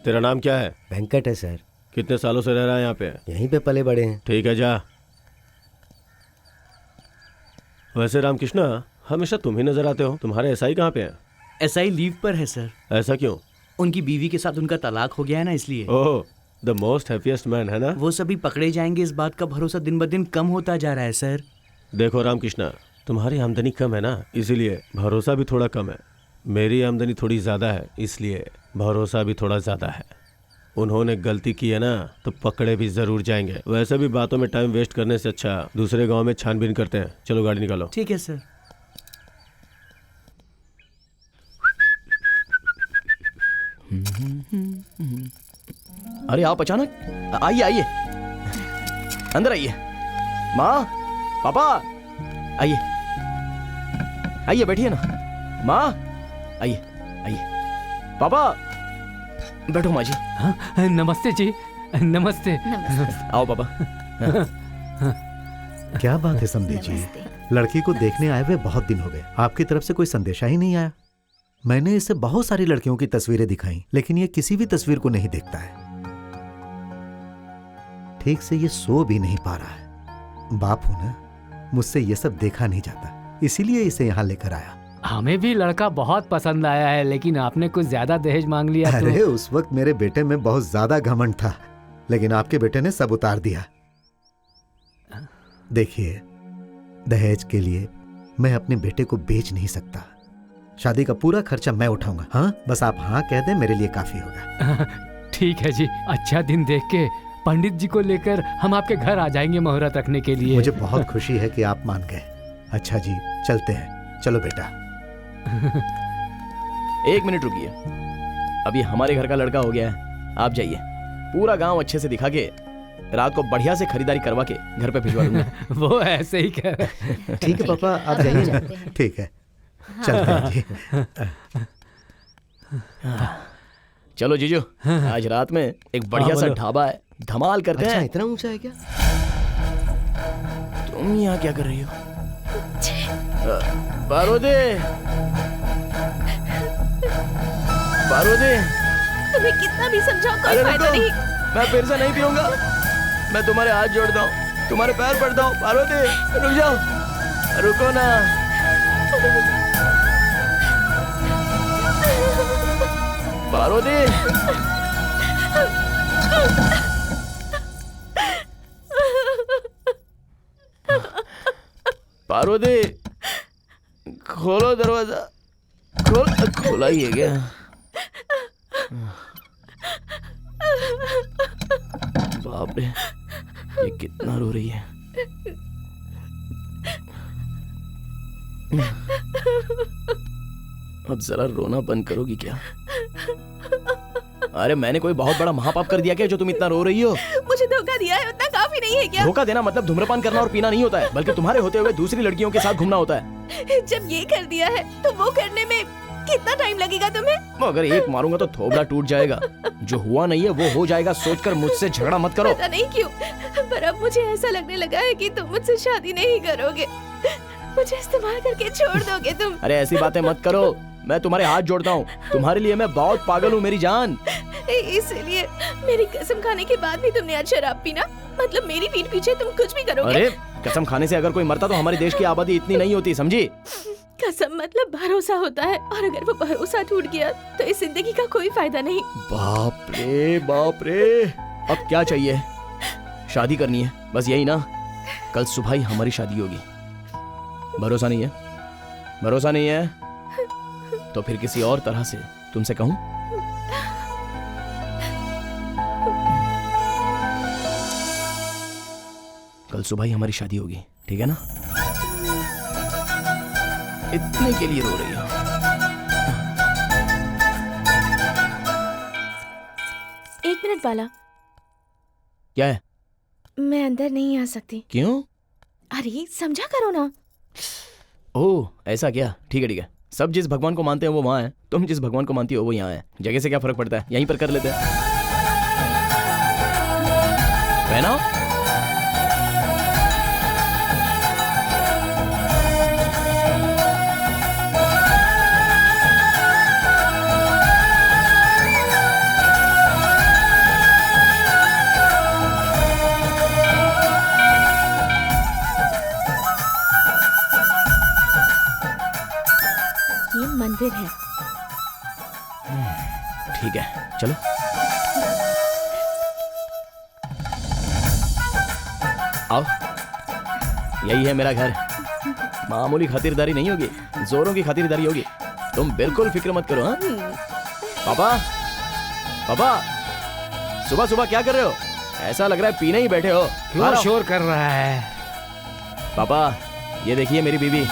तेरा नाम क्या है? वेंकट है सर। कितने सालों से रह रहा है यहाँ पे? यहीं पे पले बड़े हैं। ठीक है, जा। वैसे रामकृष्णा, हमेशा तुम ही नजर आते हो। तुम्हारे एसआई कहाँ पे हैं? एसआई लीव पर है सर। ऐसा क्यों? उनकी बीवी के साथ उनका तलाक हो गया है ना, इसलिए। ओह, द मोस्ट हैप्पीएस्ट मैन, है ना? वो सभी पकड़े जाएंगे, इस बात का भरोसा दिन ब दिन कम होता जा रहा है सर। देखो रामकृष्णा, तुम्हारी आमदनी कम है ना, इसीलिए भरोसा भी थोड़ा कम है। मेरी आमदनी थोड़ी ज्यादा है, इसलिए भरोसा भी थोड़ा ज्यादा है। उन्होंने गलती की है ना, तो पकड़े भी जरूर जाएंगे। वैसे भी बातों में टाइम वेस्ट करने से अच्छा दूसरे गांव में छानबीन करते हैं। चलो गाड़ी निकालो। ठीक है सर। अरे आप अचानक? आइए आइए, अंदर आइए। माँ, पापा, आइए आइए, बैठिए ना। माँ, आइए आइए। पापा, बैठो माँ जी। हाँ, नमस्ते जी। नमस्ते। आओ पापा। क्या बात है समधी जी, लड़की को देखने आए हुए बहुत दिन हो गए, आपकी तरफ से कोई संदेशा ही नहीं आया। मैंने इसे बहुत सारी लड़कियों की तस्वीरें दिखाई, लेकिन ये किसी भी तस्वीर को नहीं देखता है। ठीक से ये सो भी नहीं पा रहा है। बाप हूं ना, मुझसे ये सब देखा नहीं जाता, इसीलिए इसे यहाँ लेकर आया। हमें भी लड़का बहुत पसंद आया है, लेकिन आपने कुछ ज्यादा दहेज मांग लिया। अरे उस वक्त मेरे बेटे में बहुत ज्यादा घमंड था, लेकिन आपके बेटे ने सब उतार दिया। देखिए, दहेज के लिए मैं अपने बेटे को बेच नहीं सकता। शादी का पूरा खर्चा मैं उठाऊंगा। हाँ, बस आप हाँ कह दें, मेरे लिए काफी होगा। ठीक है जी, अच्छा दिन देख के पंडित जी को लेकर हम आपके घर आ जाएंगे मुहूर्त रखने के लिए। मुझे बहुत खुशी है कि आप मान गए। अच्छा जी, चलते हैं। चलो बेटा। एक मिनट रुकिए, अभी हमारे घर का लड़का हो गया है, आप जाइए। पूरा गांव अच्छे से दिखा के रात को बढ़िया से खरीदारी करवा के घर पे भिजवा दूंगा। वो ऐसे ही कह रहे। ठीक है पापा, आप जाइए। ठीक है, चलते हैं जी। चलो जीजू, आज रात में एक बढ़िया सा ढाबा है, धमाल करते हैं। इतना ऊंचा है क्या? तुम यहाँ क्या कर रही हो? बारोदे, बारोदे, तुम्हें कितना भी समझाओ कोई फायदा नहीं। मैं फिर से नहीं पीऊंगा। मैं तुम्हारे हाथ जोड़ता हूँ, तुम्हारे पैर पड़ता हूँ। बारोदे, रुक जाओ, रुको ना। बारोदे, बारोदे, खोलो दरवाजा। खोला ही है क्या? बाप रे, ये कितना रो रही है। अब जरा रोना बंद करोगी क्या? अरे मैंने कोई बहुत बड़ा महापाप कर दिया क्या जो तुम इतना रो रही हो? मुझे धोखा दिया है, उतना काफी नहीं है क्या? धोखा देना मतलब धूम्रपान करना और पीना नहीं होता है, बल्कि तुम्हारे होते हुए दूसरी लड़कियों के साथ घूमना होता है। जब ये कर दिया है तो वो करने में कितना टाइम लगेगा तुम्हें? अगर एक मारूंगा तो थोबड़ा टूट जाएगा। जो हुआ नहीं है वो हो जाएगा, सोचकर मुझसे झगड़ा मत करो। पता नहीं क्यों, पर अब मुझे ऐसा लगने लगा है कि तुम मुझसे शादी नहीं करोगे, मुझे इस्तेमाल करके छोड़ दोगे तुम। अरे ऐसी बातें मत करो, मैं तुम्हारे हाथ जोड़ता हूँ। तुम्हारे लिए मैं बहुत पागल हूँ मेरी जान। इसलिए मेरी कसम खाने के बाद भी तुमने आज शराब पीना? मतलब मेरी पीठ पीछे तुम कुछ भी करोगे? अरे कसम खाने से अगर कोई मरता तो हमारे देश की आबादी इतनी नहीं होती, समझी? कसम मतलब भरोसा होता है, और अगर वो भरोसा टूट गया तो इस जिंदगी का कोई फायदा नहीं। बाप रे बाप रे, अब क्या चाहिए? शादी करनी है, बस यही ना? कल सुबह ही हमारी शादी होगी। भरोसा नहीं है? भरोसा नहीं है तो फिर किसी और तरह से तुमसे कहूं? कल सुबह ही हमारी शादी होगी, ठीक है ना? इतने के लिए रो रही हो? एक मिनट बाला। क्या है? मैं अंदर नहीं आ सकती। क्यों? अरे समझा करो ना। ओह ऐसा क्या? ठीक है ठीक है, सब जिस भगवान को मानते हैं वो वहां है, तुम जिस भगवान को मानती हो वो यहाँ है। जगह से क्या फर्क पड़ता है, यहीं पर कर लेते हैं। पहनाओ। ठीक है चलो। आओ, यही है मेरा घर। मामूली खातिरदारी नहीं होगी, जोरों की खातिरदारी होगी। तुम बिल्कुल फिक्र मत करो। हाँ पापा, पापा सुबह सुबह क्या कर रहे हो? ऐसा लग रहा है पीने ही बैठे हो। क्यों शोर कर रहा है? पापा ये देखिए मेरी बीवी।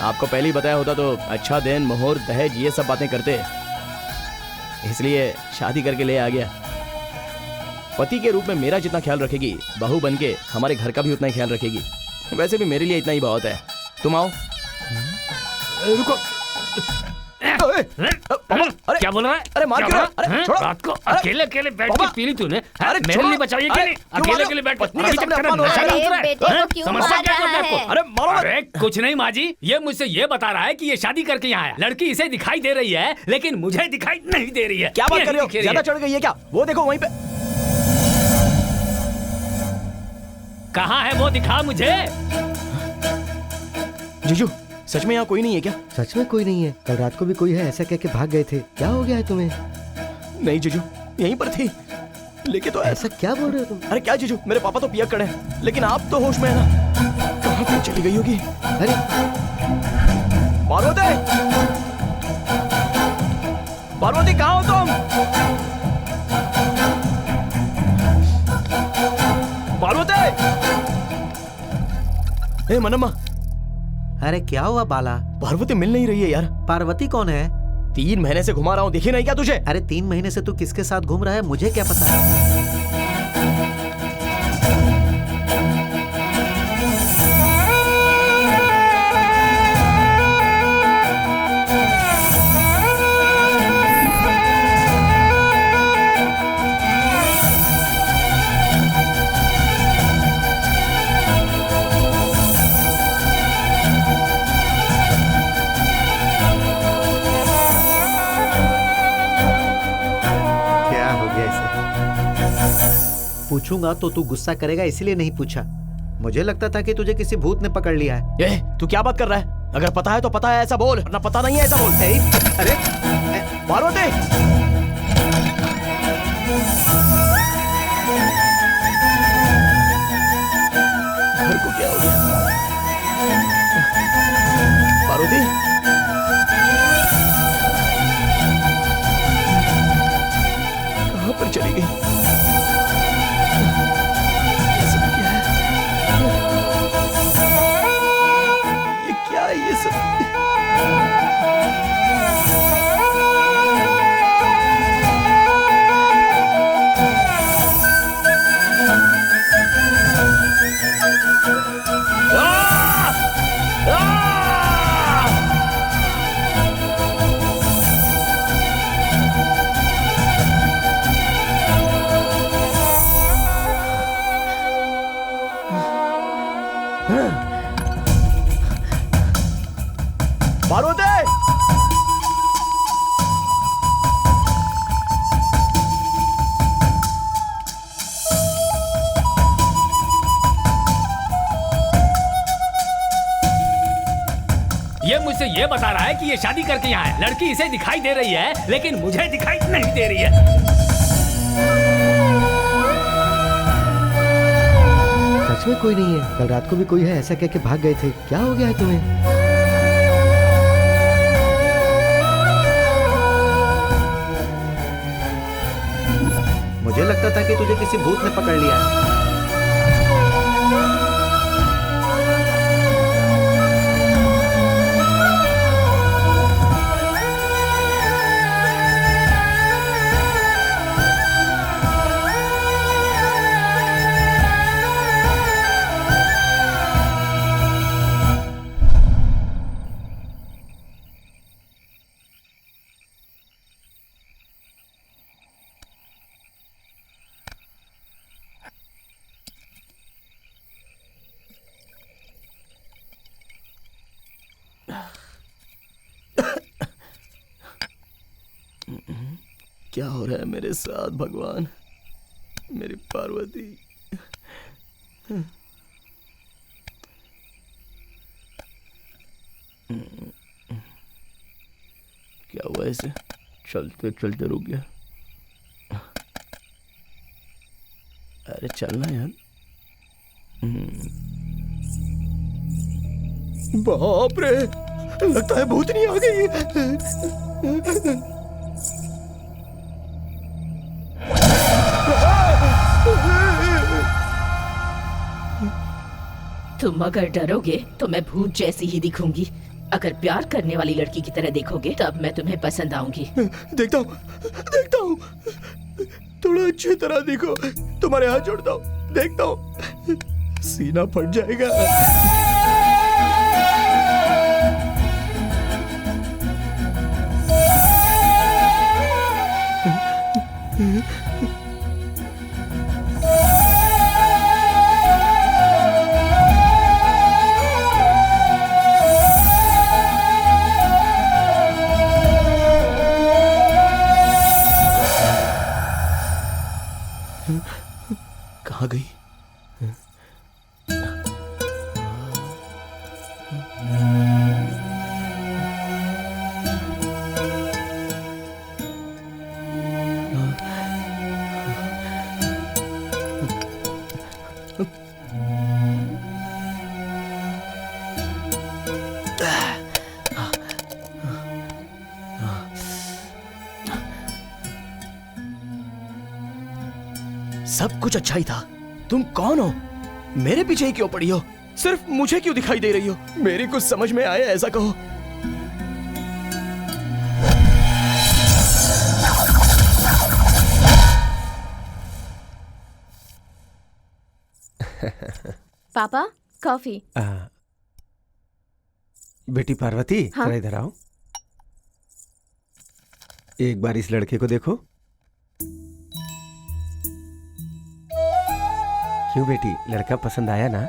आपको पहले ही बताया होता तो अच्छा दिन, मुहूर्त, दहेज ये सब बातें करते, इसलिए शादी करके ले आ गया। पति के रूप में मेरा जितना ख्याल रखेगी, बहू बनके हमारे घर का भी उतना ही ख्याल रखेगी। वैसे भी मेरे लिए इतना ही बहुत है। तुम आओ। रुको। अरे क्या बोल रहा है? अरे मार क्यों? अरे छोड़ो। रात को अकेले अकेले बैठ के पी ली तूने? अरे मेरे छोड़ो। लिए बचाइए कि अरे नहीं? क्यों अकेले मारो? अकेले बैठ पत्नी के सामने अपमान हो रहा है। अरे बेटे को क्यों समस्या मार क्या रहा है आपको? है? अरे मारो मत। अरे कुछ नहीं माँ जी, ये मुझसे ये बता रहा है कि ये शादी करके यहाँ है। लड़की इसे दिखाई दे रही है लेकिन मुझे दिखाई नहीं दे रही है। क्या बात यही कर रहे हो? दिख रही ज्यादा है। चढ़ गई है क्या? वो देखो वहीं पे। कहाँ है वो? दिखा मुझे। जीजू सच में यहाँ कोई नहीं है क्या? सच में कोई नहीं है। कल रात को भी कोई है ऐसा कह के भाग गए थे। क्या हो गया है तुम्हें? नहीं जीजू, यहीं पर थी। लेकिन तो ऐसा क्या बोल रहे हो तुम? अरे क्या जीजू, मेरे पापा तो पियक्कड़ हैं, लेकिन आप तो होश में है ना। कहाँ पे चली गई होगी? अरे पार्वती, पार्वती कहाँ हो तुम? पार्वती! ए मनम्मा, अरे क्या हुआ बाला? पार्वती मिल नहीं रही है यार। पार्वती कौन है? 3 महीने से घुमा रहा हूँ, दिखी नहीं क्या तुझे? अरे 3 महीने से तू किसके साथ घूम रहा है मुझे क्या पता? क्या हो गया इसे? पूछूंगा तो तू गुस्सा करेगा इसलिए नहीं पूछा। मुझे लगता था कि तुझे किसी भूत ने पकड़ लिया है। ए, तू क्या बात कर रहा है? अगर पता है तो पता है ऐसा बोल, वरना पता नहीं है ऐसा बोल। अरे पार्वती! घर को क्या हो गया? पार्वती! कहाँ पर चली गई? ये सब क्या है? ये क्या है ये सब? पार्वती! ये मुझसे ये बता रहा है कि ये शादी करके यहाँ है। लड़की इसे दिखाई दे रही है लेकिन मुझे दिखाई नहीं दे रही है। सच में कोई नहीं है। कल रात को भी कोई है ऐसा कह के भाग गए थे। क्या हो गया है तुम्हें? मुझे लगता था कि तुझे किसी भूत ने पकड़ लिया है। क्या हो रहा है मेरे साथ भगवान? मेरी पार्वती। क्या हुआ इसे? चलते चलते रुक गया। अरे चलना यार। बाप रे, लगता है भूतनी आ गई। तुम अगर डरोगे तो मैं भूत जैसी ही दिखूंगी। अगर प्यार करने वाली लड़की की तरह देखोगे तब मैं तुम्हें पसंद आऊंगी। देखता हूँ, थोड़ा अच्छी तरह देखो। तुम्हारे हाथ जोड़ता हूँ, देखता हूँ, सीना फट जाएगा। कहाँ गई? सब कुछ अच्छा ही था। तुम कौन हो? मेरे पीछे ही क्यों पड़ी हो? सिर्फ मुझे क्यों दिखाई दे रही हो? मेरी कुछ समझ में आए ऐसा कहो। पापा कॉफी। बेटी पार्वती, हाँ? जरा इधर आओ। एक बार इस लड़के को देखो। क्यों बेटी, लड़का पसंद आया ना?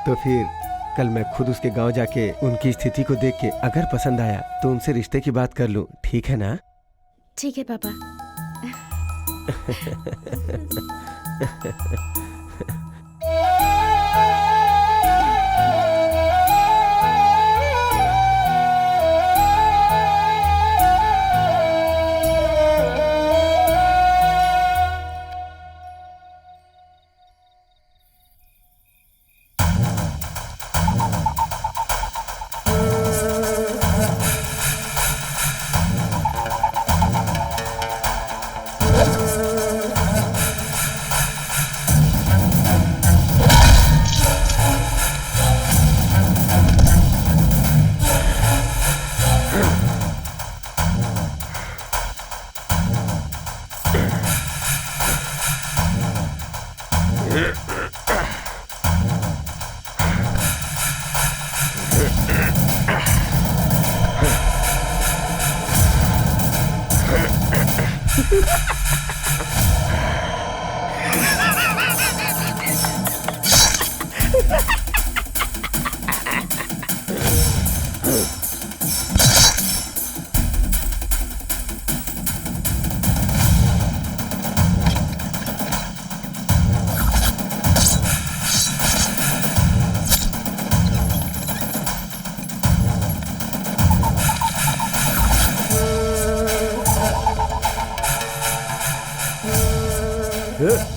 तो फिर कल मैं खुद उसके गांव जाके उनकी स्थिति को देख के अगर पसंद आया तो उनसे रिश्ते की बात कर लूं, ठीक है ना? ठीक है पापा।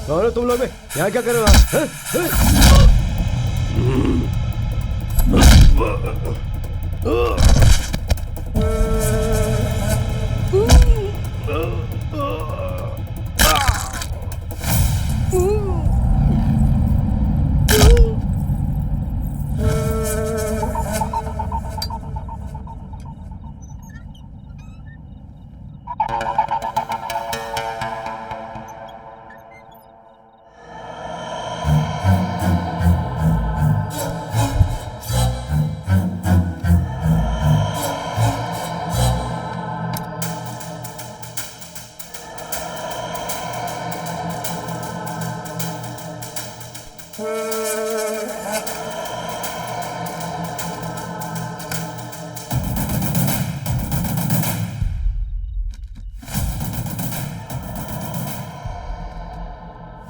कौन हो तुम लोग? यहाँ क्या कर रहे हो?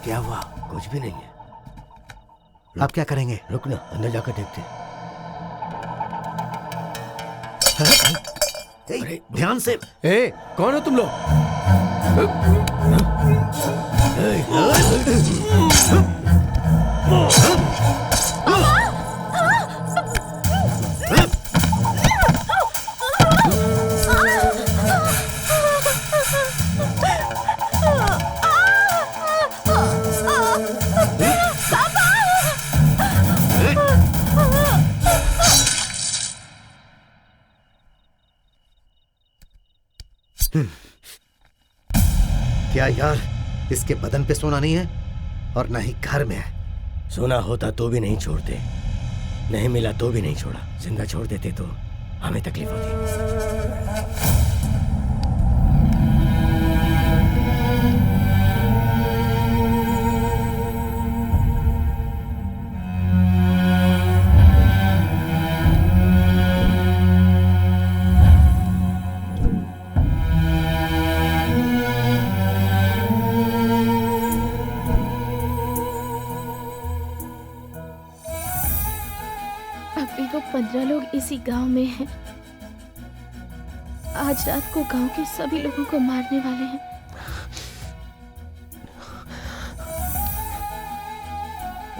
क्या हुआ? कुछ भी नहीं है। आप क्या करेंगे? रुकना, अंदर जाकर देखते हैं। ध्यान से। ए, कौन हो तुम लोग? क्या यार, इसके बदन पे सोना नहीं है और ना ही घर में है। सोना होता तो भी नहीं छोड़ते, नहीं मिला तो भी नहीं छोड़ा। जिंदा छोड़ देते तो हमें तकलीफ होती। अभी वो 15 लोग इसी गांव में हैं। आज रात को गांव के सभी लोगों को मारने वाले हैं।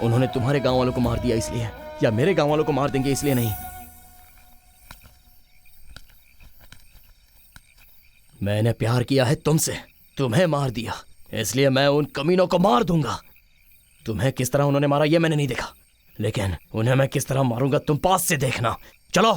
उन्होंने तुम्हारे गांव वालों को मार दिया इसलिए, या मेरे गांव वालों को मार देंगे इसलिए नहीं। मैंने प्यार किया है तुमसे, तुम्हें मार दिया, इसलिए मैं उन कमीनों को मार दूंगा। तुम्हें किस तरह उन्होंने मारा ये मैंने नहीं देखा, लेकिन उन्हें मैं किस तरह मारूंगा तुम पास से देखना। चलो।